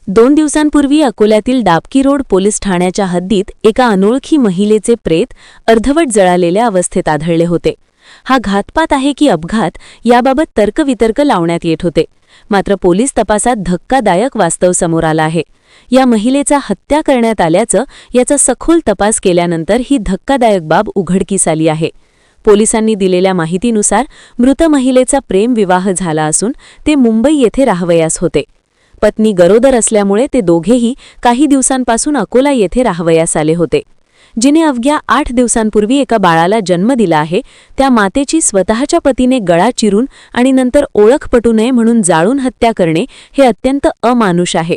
2 दिवसांपूर्वी अकोल्यातील Dabki road police ठाण्याच्या हद्दीत एका अनोळखी महिलेचे प्रेत अर्धवट जळालेल्या अवस्थेत आढळले होते. हा घातपात आहे की अपघात याबाबत तर्कवितर्क लावण्यात येत होते. मात्र पोलीस तपासात धक्कादायक वास्तव समोर आलं आहे. या महिलेचा हत्या करण्यात आल्याचं याचा सखोल तपास केल्यानंतर ही धक्कादायक बाब उघडकीस आली आहे. पोलिसांनी दिलेल्या माहितीनुसार मृत महिलेचा प्रेमविवाह झाला असून ते मुंबई येथे राहवयास होते. पत्नी गरोदर असल्यामुळे ते दोघेही काही दिवसांपासून अकोला येथे राहवयास आले होते. जिने अवघ्या 8 दिवसांपूर्वी एका बाळाला जन्म दिला आहे त्या मातेची स्वतःच्या पतीने गळा चिरून आणि नंतर ओळख पटू नये म्हणून जाळून हत्या करणे हे अत्यंत अमानुष आहे.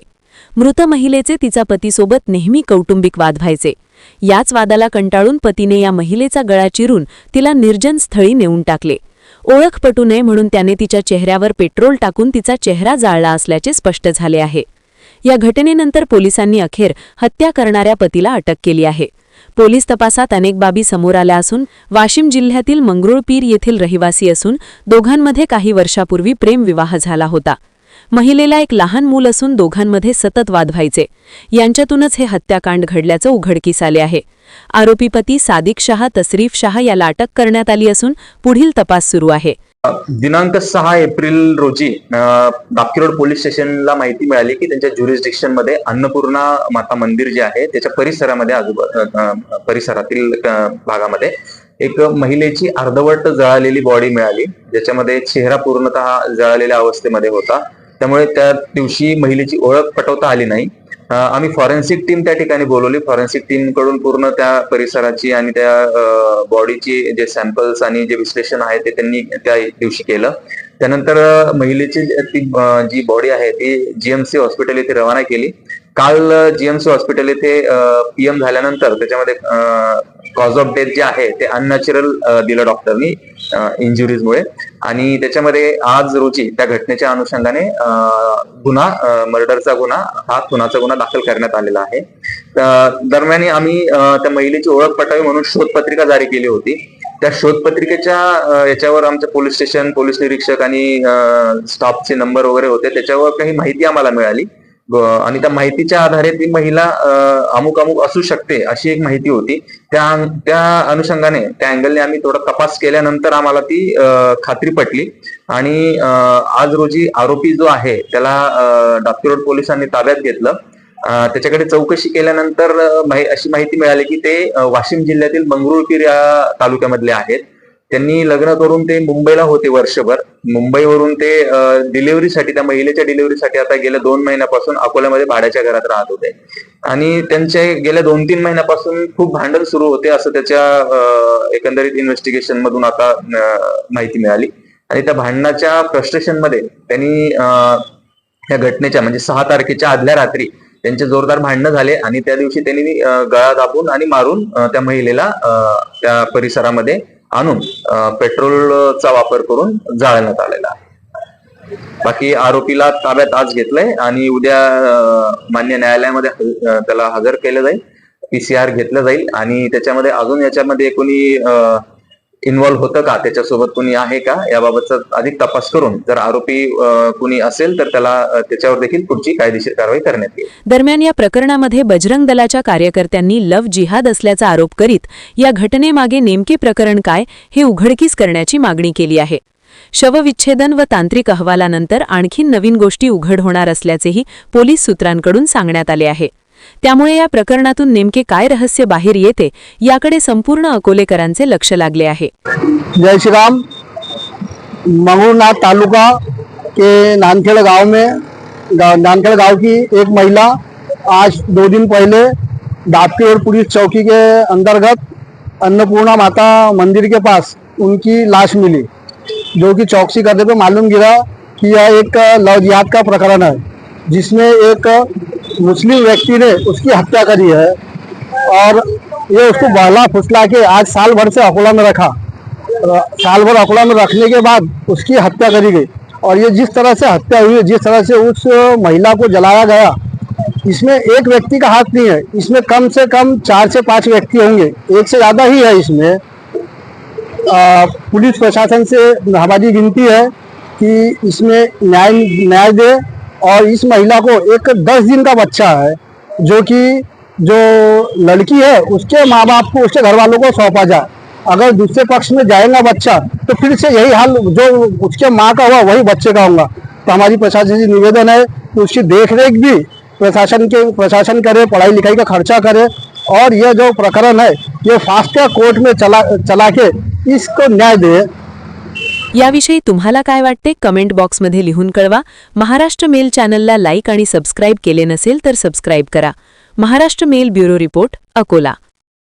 मृत महिलेचे तिचा पतीसोबत नेहमी कौटुंबिक वाद व्हायचे. याच वादाला कंटाळून पतीने या महिलेचा गळा चिरून तिला निर्जन स्थळी नेऊन टाकले. ओळख पटू नये म्हणून त्याने तिच्या चेहऱ्यावर पेट्रोल टाकून तिचा चेहरा जाळला असल्याचे स्पष्ट झाले आहे. या घटनेनंतर पोलिसांनी अखेर हत्या करणाऱ्या पतीला अटक केली आहे. पोलीस तपासात अनेक बाबी समोर आल्या असून वाशिम जिल्ह्यातील मंगरुळपीर येथील रहिवासी असून दोघांमध्ये काही वर्षापूर्वी प्रेमविवाह झाला होता. महिलेला एक लहान मूल असून दोघांमध्ये सतत वाद व्हायचे. यांच्यातूनच हे हत्याकांड घडल्याचं उघडकीस आले आहे. आरोपी पती सादिक शाह तसरीफ शाह याला अटक करण्यात आली असून पुढील तपास सुरू आहे. दिनांक 6 एप्रिल रोजी डाबकी रोड पोलीस स्टेशनला माहिती मिळाली की त्यांच्या ज्युरिस्डिक्शन मध्ये अन्नपूर्णा माता मंदिर जे आहे त्याच्या परिसरातील भागामध्ये एक महिलेची अर्धवट जळालेली बॉडी मिळाली, ज्याच्यामध्ये चेहरा पूर्णतः जळालेल्या अवस्थेमध्ये होता. त्यामुळे त्या दिवशी महिलेची ओळख पटवता आली नाही. आम्ही फॉरेन्सिक टीम त्या ठिकाणी बोलवली. फॉरेन्सिक टीम कडून पूर्ण त्या परिसराची आणि त्या बॉडीची जे सॅम्पल्स आणि जे विश्लेषण आहे ते त्यांनी त्या दिवशी केलं. त्यानंतर महिलेची जी बॉडी आहे ती जीएमसी हॉस्पिटल येथे रवाना केली. काल जीएमसी हॉस्पिटल येथे पीएम झाल्यानंतर त्याच्यामध्ये कॉज ऑफ डेथ जे आहे ते अननॅचरल दिलं डॉक्टरनी इंजुरीजमुळे. आणि त्याच्यामध्ये आज रोजी त्या घटनेच्या अनुषंगाने मर्डरचा गुन्हा हा खुनाचा गुन्हा दाखल करण्यात आलेला आहे. दरम्यान आम्ही त्या महिलेची ओळख पटावी म्हणून शोधपत्रिका जारी केली होती. त्या शोधपत्रिकेच्या याच्यावर आमच्या पोलीस स्टेशन पोलीस निरीक्षक आणि स्टाफचे नंबर वगैरे होते, त्याच्यावर काही माहिती आम्हाला मिळाली आणि त्या माहितीच्या आधारे ती महिला अमुक अमुक असू शकते अशी एक माहिती होती. त्या अनुषंगाने त्या अँगलने आम्ही थोडा तपास केल्यानंतर आम्हाला ती खात्री पटली आणि आज रोजी आरोपी जो आहे त्याला डाबकी रोड पोलिसांनी ताब्यात घेतलं. त्याच्याकडे चौकशी केल्यानंतर अशी माहिती मिळाली की ते वाशिम जिल्ह्यातील मंगरुळपीर या तालुक्यामधले आहेत. त्यांनी लग्न करून ते मुंबईला होते वर्षभर. मुंबईवरून ते डिलिव्हरीसाठी त्या महिलेच्या डिलिव्हरीसाठी आता गेल्या 2 महिन्यापासून अकोल्यामध्ये भाड्याच्या घरात राहत होते आणि त्यांचे गेल्या 2-3 महिन्यापासून खूप भांडण सुरू होते असं त्याच्या एकंदरीत इन्व्हेस्टिगेशन मधून आता माहिती मिळाली. आणि त्या भांडणाच्या फ्रस्ट्रेशन मध्ये त्यांनी या घटनेच्या म्हणजे 6 तारखेच्या आदल्या रात्री त्यांचे जोरदार भांडणं झाले आणि त्या दिवशी त्यांनी गळा दाबून आणि मारून त्या महिलेला त्या परिसरामध्ये आणून पेट्रोलचा वापर करून जाळण्यात आलेला आहे. बाकी आरोपीला ताब्यात आज घेतलंय आणि उद्या मान्य न्यायालयामध्ये त्याला हजर केलं जाईल. PCR घेतलं जाईल आणि त्याच्यामध्ये अजून याच्यामध्ये कोणी इन्व्हॉल्व्ह होतं का, त्याच्यासोबत कोणी आहे का याबाबतचा अधिक तपास करून जर आरोपी कोणी असेल तर त्याच्यावर देखील पुढची कायदेशीर कारवाई करण्यात येईल. दरम्यान या प्रकरणामध्ये बजरंग दलाच्या कार्यकर्त्यांनी लव्ह जिहाद असल्याचा आरोप करीत या घटनेमागे नेमके प्रकरण काय हे उघडकीस करण्याची मागणी केली आहे. शवविच्छेदन व तांत्रिक अहवालानंतर आणखी नवीन गोष्टी उघड होणार असल्याचेही पोलीस सूत्रांकडून सांगण्यात आले आहे. त्यामुळे या प्रकरणातून नेमके काय रहस्य बाहेर येते याकडे संपूर्ण अकोलेकरांचे लक्ष लागले आहे. जय श्री राम. मंगरुळनाथ तालुका के नानखेड़ गांव की एक महिला आज 2 दिन पहले डाबकी रोड पुलिस चौकी के अंतर्गत अन्नपूर्णा माता मंदिर के पास उनकी लाश मिली, जो कि चौकसी करने पे मालूम गिरा कि यह एक लव जिहाद का प्रकरण है, जिसमें एक मुस्लिम व्यक्ति ने उसकी हत्या करी है और ये उसको बहला फुसला के आज साल भर से अकोला में रखा. साल भर अकोला में रखने के बाद उसकी हत्या करी गई. और ये जिस तरह से हत्या हुई, जिस तरह से उस महिला को जलाया गया, इसमें एक व्यक्ति का हाथ नहीं है. इसमें कम से कम 4 से 5 व्यक्ति होंगे, एक से ज़्यादा ही है. इसमें पुलिस प्रशासन से हमारी विनती है कि इसमें न्याय दे और इस महिला को एक 10 दिन का बच्चा है, जो लड़की है उसके माँ बाप को, उसके घर वालों को सौंपा जाए। अगर दूसरे पक्ष में जाएगा बच्चा तो फिर से यही हाल जो उसके माँ का हुआ वही बच्चे का होगा। तो हमारी प्रशासन से निवेदन है कि उसकी देख रेख भी प्रशासन करे, पढ़ाई लिखाई का खर्चा करे, और यह जो प्रकरण है ये फास्ट ट्रैक कोर्ट में चला के इसको न्याय दे। याविषयी तुम्हाला काय वाटते कमेंट बॉक्समध्ये लिहून कळवा। महाराष्ट्र मेल चॅनलला लाईक आणि सबस्क्राईब केले नसेल तर सबस्क्राईब करा। Maharashtra Mail bureau report, Akola.